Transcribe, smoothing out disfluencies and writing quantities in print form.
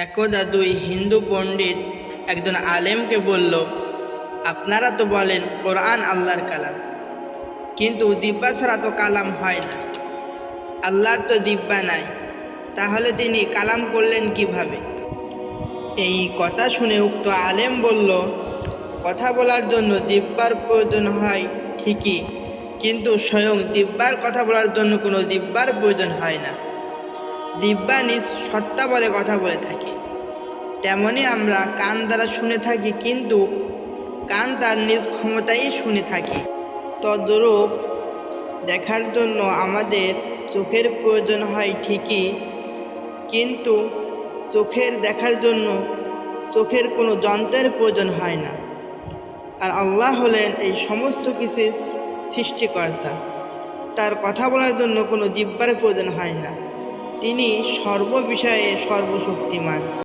একদা দুই হিন্দু পণ্ডিত একজন আলেমকে বলল, আপনারা তো বলেন কোরআন আল্লাহর কালাম, কিন্তু দিব্যা ছাড়া তো কালাম হয় না। আল্লাহর তো দিব্যা নাই, তাহলে তিনি কালাম করলেন কিভাবে? এই কথা শুনে উক্ত আলেম বলল, কথা বলার জন্য দিব্যার প্রয়োজন হয় ঠিকই, কিন্তু স্বয়ং দিব্যার কথা বলার জন্য কোনো দিব্যার প্রয়োজন হয় না। দিব্যা নিজ সত্তা বলে কথা বলে থাকে, তেমনি আমরা কান দ্বারা শুনে থাকি, কিন্তু কান তার নিজ ক্ষমতায় শুনে থাকি। তদ্রূপ দেখার জন্য আমাদের চোখের প্রয়োজন হয় ঠিকই, কিন্তু চোখের দেখার জন্য চোখের কোনো যন্ত্রের প্রয়োজন হয় না। আর আল্লাহ হলেন এই সমস্ত কিছুর সৃষ্টিকর্তা, তার কথা বলার জন্য কোনো দিব্যার প্রয়োজন হয় না। তিনি সর্ব বিষয়ে সর্বশক্তিমান।